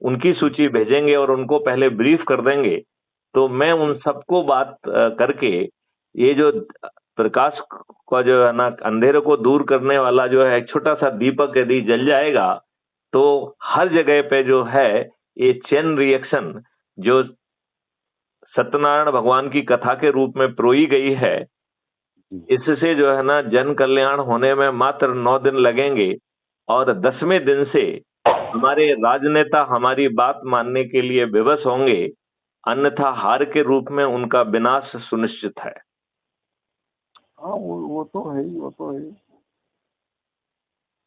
उनकी सूची भेजेंगे और उनको पहले ब्रीफ कर देंगे, तो मैं उन सबको बात करके ये जो प्रकाश का जो है ना अंधेरे को दूर करने वाला जो है एक छोटा सा दीपक यदि जल जाएगा, तो हर जगह पे जो है ये चेन रिएक्शन जो सत्यनारायण भगवान की कथा के रूप में प्रोई गई है, इससे जो है ना जन कल्याण होने में मात्र 9 दिन लगेंगे और 10वें दिन से हमारे राजनेता हमारी बात मानने के लिए विवश होंगे, अन्यथा हार के रूप में उनका विनाश सुनिश्चित है। हाँ, वो तो है ही, वो तो है ही।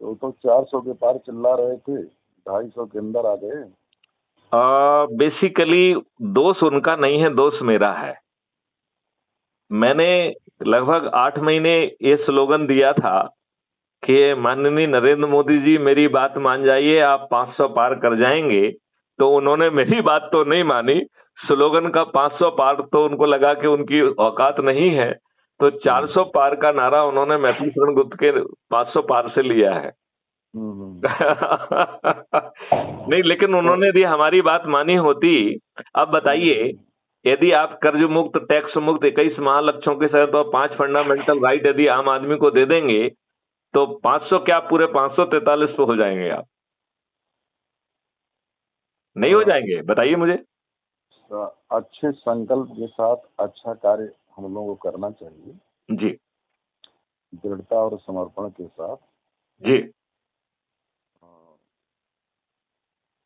तो 400 के पार चिल्ला रहे थे, 250 के अंदर आ गए। बेसिकली दोष उनका नहीं है, दोष मेरा है। मैंने लगभग 8 महीने ये स्लोगन दिया था कि माननीय नरेंद्र मोदी जी मेरी बात मान जाइए, आप 500 पार कर जाएंगे। तो उन्होंने मेरी बात तो नहीं मानी, स्लोगन का 500 पार तो उनको लगा कि उनकी औकात नहीं है, तो 400 पार का नारा उन्होंने मैथिली शरण गुप्त के 500 पार से लिया है। नहीं, लेकिन उन्होंने यदि हमारी बात मानी होती, अब बताइए, यदि आप कर्ज मुक्त, टैक्स मुक्त 21 महालक्ष्यों के साथ और 5 फंडामेंटल राइट यदि आम आदमी को दे देंगे, तो 500 क्या पूरे 543 तो हो जाएंगे आप? नहीं हो जाएंगे? बताइए मुझे। अच्छे संकल्प के साथ अच्छा कार्य हम लोगों को करना चाहिए जी, दृढ़ता और समर्पण के साथ। जी,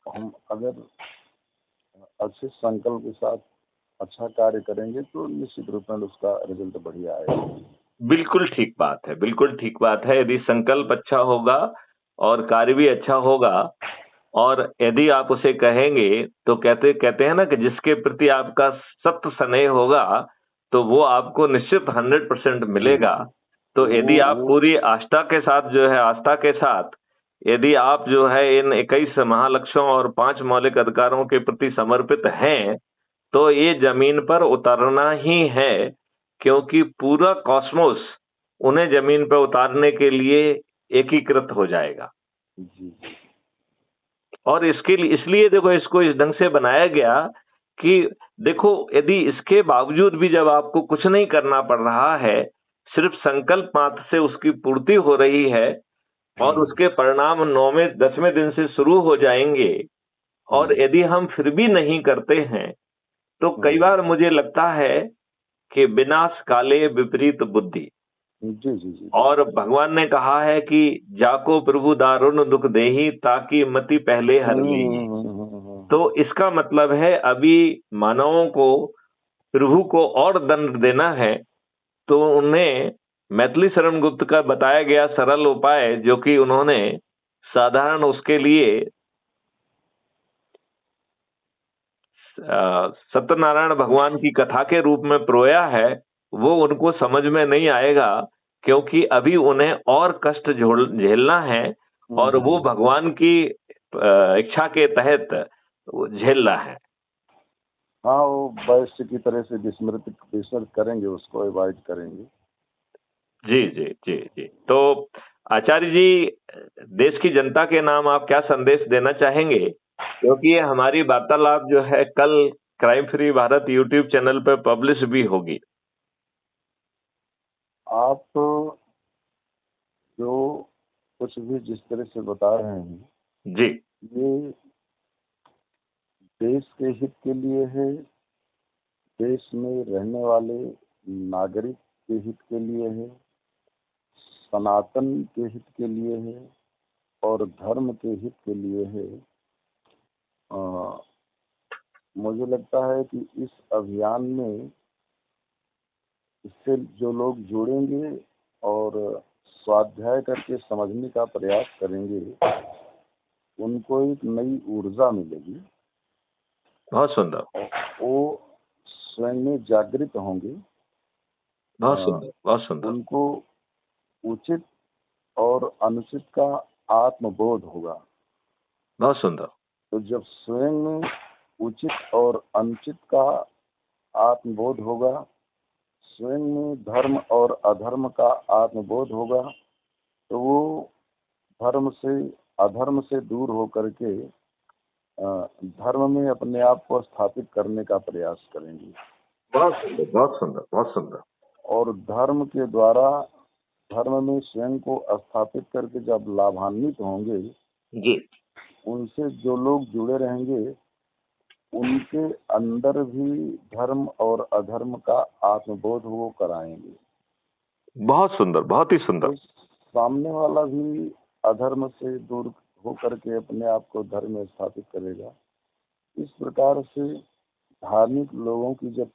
हम अगर अच्छे संकल्प के साथ अच्छा कार्य करेंगे तो निश्चित रूप में उसका रिजल्ट बढ़िया आएगा। बिल्कुल ठीक बात है, बिल्कुल ठीक बात है। यदि संकल्प अच्छा होगा और कार्य भी अच्छा होगा, और यदि आप उसे कहेंगे, तो कहते कहते हैं ना कि जिसके प्रति आपका सख्त स्नेह होगा तो वो आपको निश्चित 100% मिलेगा। तो यदि आप पूरी आस्था के साथ जो है, आस्था के साथ यदि आप जो है इन 21 महालक्ष्यों और 5 मौलिक अधिकारों के प्रति समर्पित हैं, तो ये जमीन पर उतरना ही है, क्योंकि पूरा कॉस्मोस उन्हें जमीन पर उतारने के लिए एकीकृत हो जाएगा। और इसके लिए, इसलिए देखो, इसको इस ढंग से बनाया गया कि देखो, यदि इसके बावजूद भी जब आपको कुछ नहीं करना पड़ रहा है, सिर्फ संकल्प मात्र से उसकी पूर्ति हो रही है, और उसके परिणाम 9वें 10वें दिन से शुरू हो जाएंगे, और यदि हम फिर भी नहीं करते हैं, तो कई बार मुझे लगता है कि विनाश काले विपरीत बुद्धि। जी। और भगवान ने कहा है कि जाको प्रभु दारुण दुख देही, ताकि मति पहले हर लेही। तो इसका मतलब है अभी मानवों को, प्रभु को और दंड देना है, तो उन्हें मैथिली शरण गुप्त का बताया गया सरल उपाय, जो कि उन्होंने साधारण उसके लिए सत्यनारायण भगवान की कथा के रूप में प्रोया है, वो उनको समझ में नहीं आएगा, क्योंकि अभी उन्हें और कष्ट झेलना है, और वो भगवान की इच्छा के तहत झेलना है। हाँ, वो वैश्य की तरह से विस्मृत करेंगे, उसको अवॉइड करेंगे। जी जी जी जी। तो आचार्य जी, देश की जनता के नाम आप क्या संदेश देना चाहेंगे? क्योंकि ये हमारी वार्तालाप जो है कल crime free Bharat YouTube channel पर पब्लिश भी होगी। आप जो कुछ भी जिस तरह से बता रहे हैं जी, ये देश के हित के लिए है, देश में रहने वाले नागरिक के हित के लिए है, सनातन के हित के लिए है और धर्म के हित के लिए है। मुझे लगता है कि इस अभियान में इससे जो लोग जुड़ेंगे और स्वाध्याय करके समझने का प्रयास करेंगे, उनको एक नई ऊर्जा मिलेगी। बहुत सुंदर। वो स्वयं में जागृत होंगे। बहुत सुंदर, बहुत सुंदर। उनको उचित और अनुचित का आत्मबोध होगा। बहुत सुंदर। तो जब स्वयं में उचित और अनुचित का आत्मबोध होगा, स्वयं में धर्म और अधर्म का आत्मबोध होगा, तो वो धर्म से अधर्म से दूर होकर के धर्म में अपने आप को स्थापित करने का प्रयास करेंगे। बहुत सुंदर, बहुत सुंदर, बहुत सुंदर। और धर्म के द्वारा धर्म में स्वयं को स्थापित करके जब लाभान्वित होंगे, जी, उनसे जो लोग जुड़े रहेंगे उनके अंदर भी धर्म और अधर्म का आत्मबोध वो कराएंगे। बहुत सुंदर, बहुत ही सुंदर। तो सामने वाला भी अधर्म से दूर होकर के अपने आप को धर्म में स्थापित करेगा। इस प्रकार से धार्मिक लोगों की जब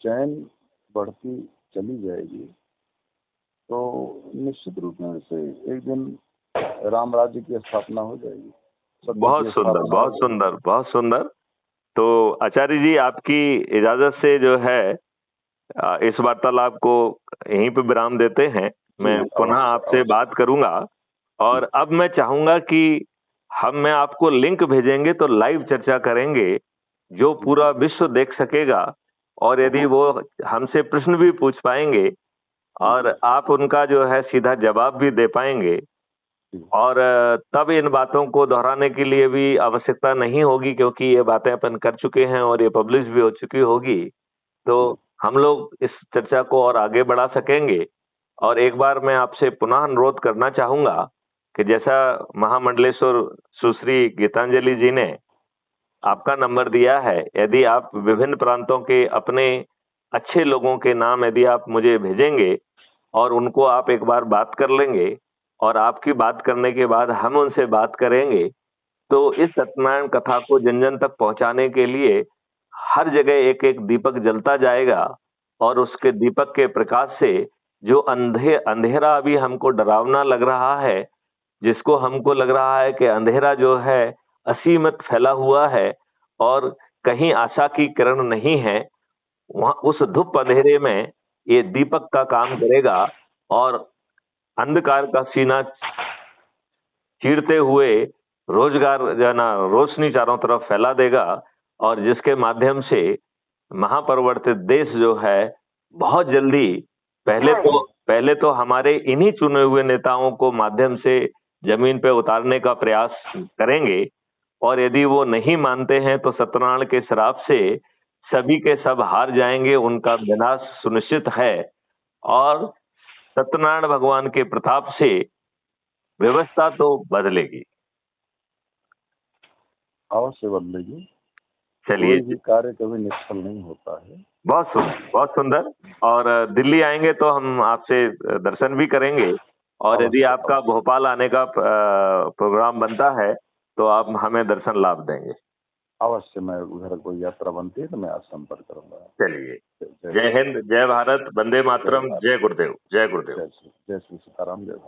चैन बढ़ती चली जाएगी तो निश्चित रूप में से एक दिन राम राज्य की स्थापना हो जाएगी। बहुत सुंदर, बहुत सुंदर, बहुत सुंदर। तो आचार्य जी, आपकी इजाजत से जो है इस वार्तालाप को यहीं पे विराम देते हैं। मैं पुनः आपसे बात करूंगा और अब मैं चाहूंगा कि मैं आपको लिंक भेजेंगे तो लाइव चर्चा करेंगे जो पूरा विश्व देख सकेगा, और यदि वो हमसे प्रश्न भी पूछ पाएंगे और आप उनका जो है सीधा जवाब भी दे पाएंगे, और तब इन बातों को दोहराने के लिए भी आवश्यकता नहीं होगी, क्योंकि ये बातें अपन कर चुके हैं और ये पब्लिश भी हो चुकी होगी। तो हम लोग इस चर्चा को और आगे बढ़ा सकेंगे। और एक बार मैं आपसे पुनः अनुरोध करना चाहूंगा कि जैसा महामंडलेश्वर सुश्री गीतांजलि जी ने आपका नंबर दिया है, यदि आप विभिन्न प्रांतों के अपने अच्छे लोगों के नाम यदि आप मुझे भेजेंगे और उनको आप एक बार बात कर लेंगे, और आपकी बात करने के बाद हम उनसे बात करेंगे, तो इस सत्यनारायण कथा को जन जन तक पहुंचाने के लिए हर जगह एक एक दीपक जलता जाएगा, और उसके दीपक के प्रकाश से जो अंधेरा अभी हमको डरावना लग रहा है, जिसको हमको लग रहा है कि अंधेरा जो है असीमित फैला हुआ है और कहीं आशा की किरण नहीं है, वहां उस धूप अंधेरे में ये दीपक का काम करेगा और अंधकार का सीना चीरते हुए रोजगार जो ना रोशनी चारों तरफ फैला देगा, और जिसके माध्यम से महापरिवर्तित देश जो है बहुत जल्दी पहले तो हमारे इन्हीं चुने हुए नेताओं को माध्यम से जमीन पे उतारने का प्रयास करेंगे, और यदि वो नहीं मानते हैं तो सत्यनारायण के श्राप से सभी के सब हार जाएंगे, उनका विनाश सुनिश्चित है, और सत्यनारायण भगवान के प्रताप से व्यवस्था तो बदलेगी, अवश्य बदलेगी। चलिए, कोई भी कार्य कभी निष्फल नहीं होता है। बहुत सुंदर, बहुत सुंदर। और दिल्ली आएंगे तो हम आपसे दर्शन भी करेंगे, और यदि आपका भोपाल आने का प्रोग्राम बनता है तो आप हमें दर्शन लाभ देंगे। अवश्य, मैं उधर कोई यात्रा बनती है तो मैं आपसे संपर्क करूंगा। चलिए, जय हिंद, जय भारत, वंदे मातरम, जय गुरुदेव, जय गुरुदेव। जय श्री सीताराम, जय भारत।